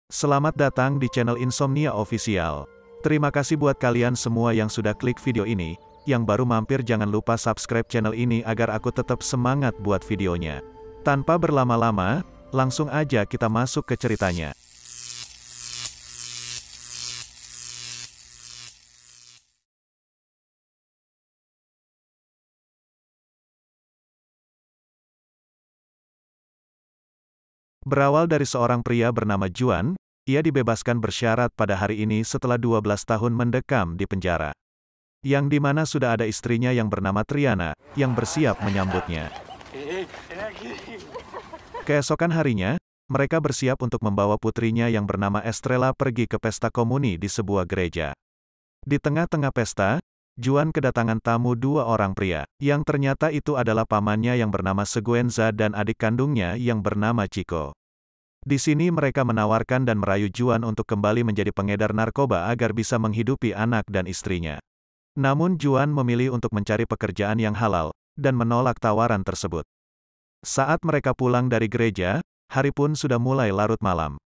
Selamat datang di channel Insomnia Official. Terima kasih buat kalian semua yang sudah klik video ini. Yang baru mampir jangan lupa subscribe channel ini agar aku tetap semangat buat videonya. Tanpa berlama-lama, langsung aja kita masuk ke ceritanya. Berawal dari seorang pria bernama Juan, ia dibebaskan bersyarat pada hari ini setelah 12 tahun mendekam di penjara. Yang dimana sudah ada istrinya yang bernama Triana, yang bersiap menyambutnya. Keesokan harinya, mereka bersiap untuk membawa putrinya yang bernama Estrella pergi ke pesta komuni di sebuah gereja. Di tengah-tengah pesta, Juan kedatangan tamu dua orang pria, yang ternyata itu adalah pamannya yang bernama Seguenza dan adik kandungnya yang bernama Chico. Di sini mereka menawarkan dan merayu Juan untuk kembali menjadi pengedar narkoba agar bisa menghidupi anak dan istrinya. Namun Juan memilih untuk mencari pekerjaan yang halal, dan menolak tawaran tersebut. Saat mereka pulang dari gereja, hari pun sudah mulai larut malam.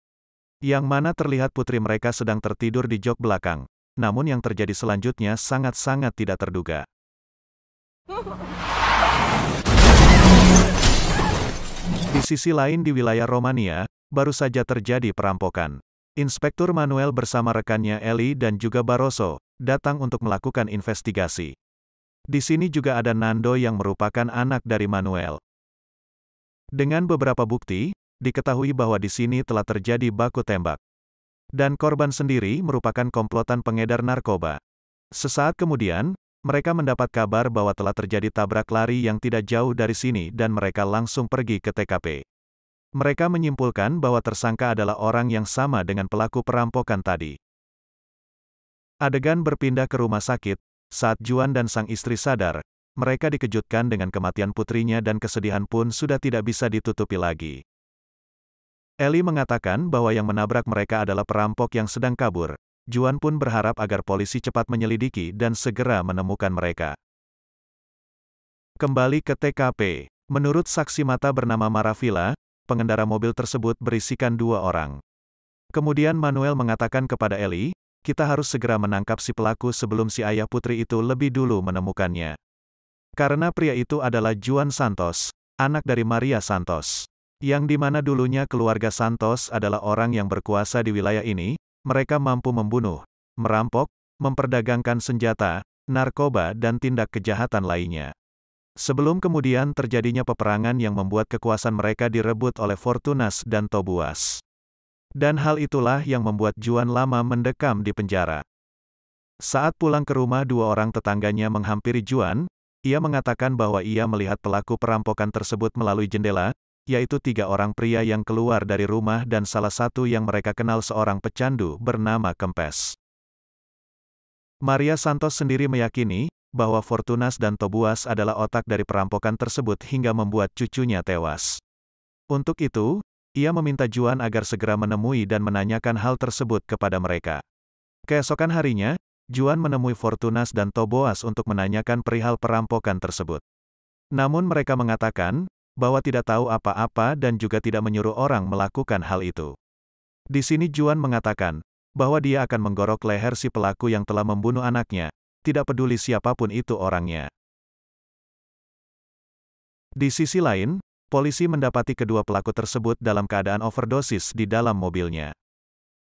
Yang mana terlihat putri mereka sedang tertidur di jok belakang, namun yang terjadi selanjutnya sangat-sangat tidak terduga. Di sisi lain di wilayah Romania, baru saja terjadi perampokan. Inspektur Manuel bersama rekannya Eli dan juga Barroso, datang untuk melakukan investigasi. Di sini juga ada Nando yang merupakan anak dari Manuel. Dengan beberapa bukti, diketahui bahwa di sini telah terjadi baku tembak. Dan korban sendiri merupakan komplotan pengedar narkoba. Sesaat kemudian, mereka mendapat kabar bahwa telah terjadi tabrak lari yang tidak jauh dari sini dan mereka langsung pergi ke TKP. Mereka menyimpulkan bahwa tersangka adalah orang yang sama dengan pelaku perampokan tadi. Adegan berpindah ke rumah sakit, saat Juan dan sang istri sadar, mereka dikejutkan dengan kematian putrinya dan kesedihan pun sudah tidak bisa ditutupi lagi. Eli mengatakan bahwa yang menabrak mereka adalah perampok yang sedang kabur. Juan pun berharap agar polisi cepat menyelidiki dan segera menemukan mereka. Kembali ke TKP, menurut saksi mata bernama Maravilla, pengendara mobil tersebut berisikan dua orang. Kemudian Manuel mengatakan kepada Eli, kita harus segera menangkap si pelaku sebelum si ayah putri itu lebih dulu menemukannya. Karena pria itu adalah Juan Santos, anak dari Maria Santos. Yang dimana dulunya keluarga Santos adalah orang yang berkuasa di wilayah ini, mereka mampu membunuh, merampok, memperdagangkan senjata, narkoba dan tindak kejahatan lainnya. Sebelum kemudian terjadinya peperangan yang membuat kekuasaan mereka direbut oleh Fortunas dan Tobuas. Dan hal itulah yang membuat Juan lama mendekam di penjara. Saat pulang ke rumah dua orang tetangganya menghampiri Juan, ia mengatakan bahwa ia melihat pelaku perampokan tersebut melalui jendela, yaitu tiga orang pria yang keluar dari rumah dan salah satu yang mereka kenal seorang pecandu bernama Kempes. Maria Santos sendiri meyakini, bahwa Fortunas dan Tobuas adalah otak dari perampokan tersebut hingga membuat cucunya tewas. Untuk itu, ia meminta Juan agar segera menemui dan menanyakan hal tersebut kepada mereka. Keesokan harinya, Juan menemui Fortunas dan Tobuas untuk menanyakan perihal perampokan tersebut. Namun mereka mengatakan, bahwa tidak tahu apa-apa dan juga tidak menyuruh orang melakukan hal itu. Di sini Juan mengatakan, bahwa dia akan menggorok leher si pelaku yang telah membunuh anaknya, tidak peduli siapapun itu orangnya. Di sisi lain, polisi mendapati kedua pelaku tersebut dalam keadaan overdosis di dalam mobilnya.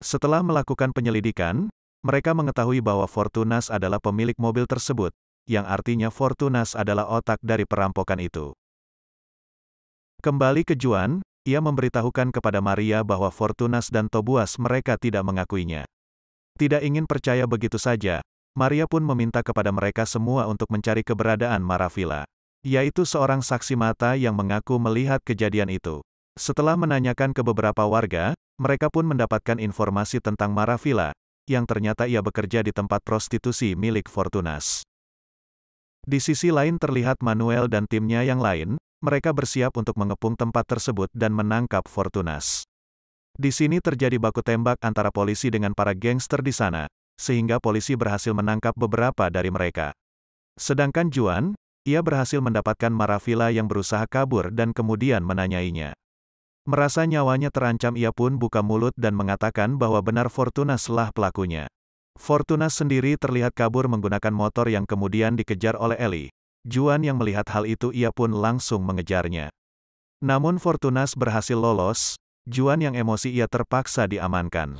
Setelah melakukan penyelidikan, mereka mengetahui bahwa Fortunas adalah pemilik mobil tersebut, yang artinya Fortunas adalah otak dari perampokan itu. Kembali ke Juan, ia memberitahukan kepada Maria bahwa Fortunas dan Tobuas mereka tidak mengakuinya. Tidak ingin percaya begitu saja, Maria pun meminta kepada mereka semua untuk mencari keberadaan Maravilla, yaitu seorang saksi mata yang mengaku melihat kejadian itu. Setelah menanyakan ke beberapa warga, mereka pun mendapatkan informasi tentang Maravilla, yang ternyata ia bekerja di tempat prostitusi milik Fortunas. Di sisi lain terlihat Manuel dan timnya yang lain, mereka bersiap untuk mengepung tempat tersebut dan menangkap Fortunas. Di sini terjadi baku tembak antara polisi dengan para gangster di sana, sehingga polisi berhasil menangkap beberapa dari mereka. Sedangkan Juan, ia berhasil mendapatkan Maravilla yang berusaha kabur dan kemudian menanyainya. Merasa nyawanya terancam, ia pun buka mulut dan mengatakan bahwa benar Fortunas lah pelakunya. Fortunas sendiri terlihat kabur menggunakan motor yang kemudian dikejar oleh Ellie. Juan yang melihat hal itu ia pun langsung mengejarnya. Namun Fortunas berhasil lolos. Juan yang emosi ia terpaksa diamankan.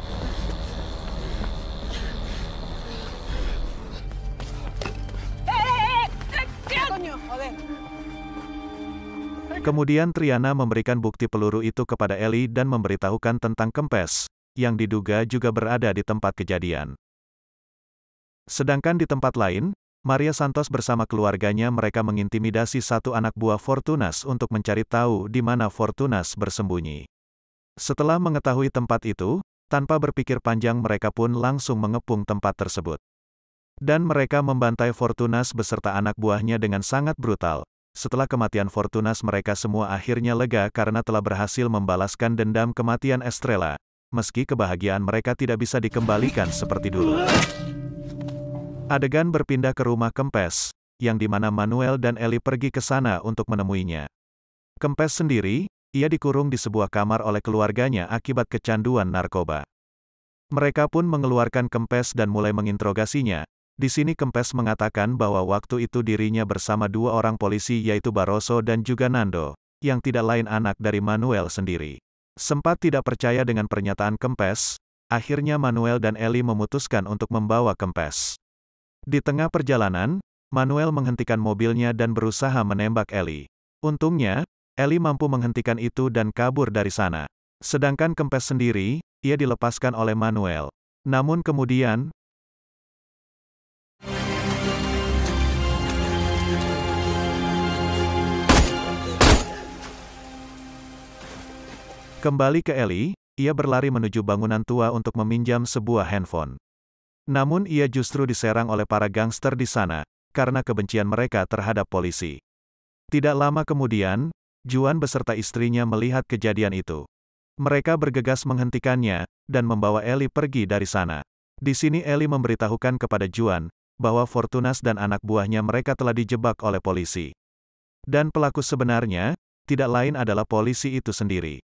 Kemudian Triana memberikan bukti peluru itu kepada Ellie dan memberitahukan tentang Kempes, yang diduga juga berada di tempat kejadian. Sedangkan di tempat lain, Maria Santos bersama keluarganya mereka mengintimidasi satu anak buah Fortunas untuk mencari tahu di mana Fortunas bersembunyi. Setelah mengetahui tempat itu, tanpa berpikir panjang mereka pun langsung mengepung tempat tersebut. Dan mereka membantai Fortunas beserta anak buahnya dengan sangat brutal. Setelah kematian Fortunas mereka semua akhirnya lega karena telah berhasil membalaskan dendam kematian Estrella, meski kebahagiaan mereka tidak bisa dikembalikan seperti dulu. Adegan berpindah ke rumah Kempes, yang dimana Manuel dan Ellie pergi ke sana untuk menemuinya. Kempes sendiri, ia dikurung di sebuah kamar oleh keluarganya akibat kecanduan narkoba. Mereka pun mengeluarkan Kempes dan mulai menginterogasinya. Di sini Kempes mengatakan bahwa waktu itu dirinya bersama dua orang polisi yaitu Barroso dan juga Nando, yang tidak lain anak dari Manuel sendiri. Sempat tidak percaya dengan pernyataan Kempes, akhirnya Manuel dan Ellie memutuskan untuk membawa Kempes. Di tengah perjalanan, Manuel menghentikan mobilnya dan berusaha menembak Ellie. Untungnya, Ellie mampu menghentikan itu dan kabur dari sana. Sedangkan Kempes sendiri, ia dilepaskan oleh Manuel. Namun kemudian, kembali ke Ellie, ia berlari menuju bangunan tua untuk meminjam sebuah handphone. Namun ia justru diserang oleh para gangster di sana, karena kebencian mereka terhadap polisi. Tidak lama kemudian, Juan beserta istrinya melihat kejadian itu. Mereka bergegas menghentikannya, dan membawa Ellie pergi dari sana. Di sini Ellie memberitahukan kepada Juan, bahwa Fortunas dan anak buahnya mereka telah dijebak oleh polisi. Dan pelaku sebenarnya, tidak lain adalah polisi itu sendiri.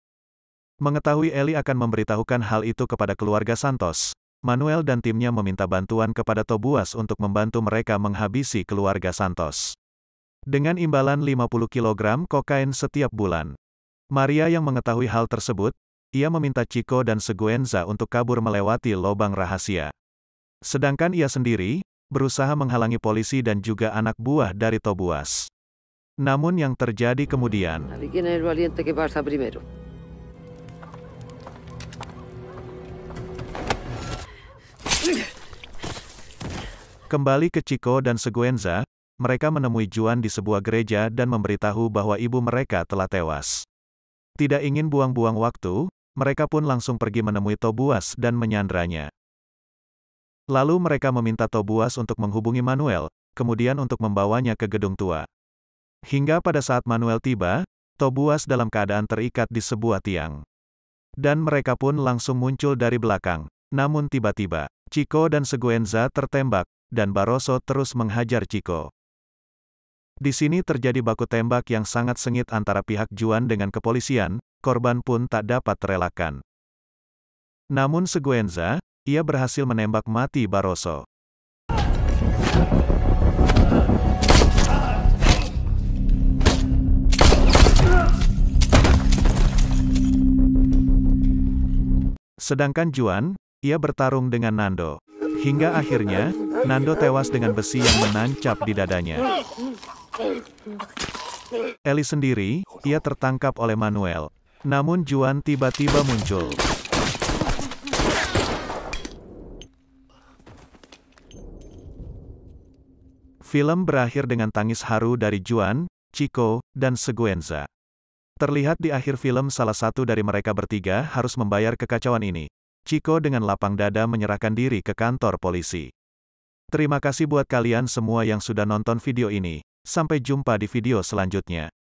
Mengetahui Ellie akan memberitahukan hal itu kepada keluarga Santos, Manuel dan timnya meminta bantuan kepada Tobuas untuk membantu mereka menghabisi keluarga Santos. Dengan imbalan 50 kg kokain setiap bulan. Maria yang mengetahui hal tersebut, ia meminta Chico dan Seguenza untuk kabur melewati lubang rahasia. Sedangkan ia sendiri, berusaha menghalangi polisi dan juga anak buah dari Tobuas. Namun yang terjadi kemudian, kembali ke Chico dan Seguenza, mereka menemui Juan di sebuah gereja dan memberitahu bahwa ibu mereka telah tewas. Tidak ingin buang-buang waktu, mereka pun langsung pergi menemui Tobuas dan menyandranya. Lalu mereka meminta Tobuas untuk menghubungi Manuel, kemudian untuk membawanya ke gedung tua. Hingga pada saat Manuel tiba, Tobuas dalam keadaan terikat di sebuah tiang. Dan mereka pun langsung muncul dari belakang, namun tiba-tiba, Chico dan Seguenza tertembak, dan Barroso terus menghajar Chico. Di sini terjadi baku tembak yang sangat sengit antara pihak Juan dengan kepolisian, korban pun tak dapat terelakkan. Namun Seguenza, ia berhasil menembak mati Barroso. Sedangkan Juan, ia bertarung dengan Nando. Hingga akhirnya, Nando tewas dengan besi yang menancap di dadanya. Ellie sendiri, ia tertangkap oleh Manuel. Namun Juan tiba-tiba muncul. Film berakhir dengan tangis haru dari Juan, Chico, dan Seguenza. Terlihat di akhir film salah satu dari mereka bertiga harus membayar kekacauan ini. Chico dengan lapang dada menyerahkan diri ke kantor polisi. Terima kasih buat kalian semua yang sudah nonton video ini. Sampai jumpa di video selanjutnya.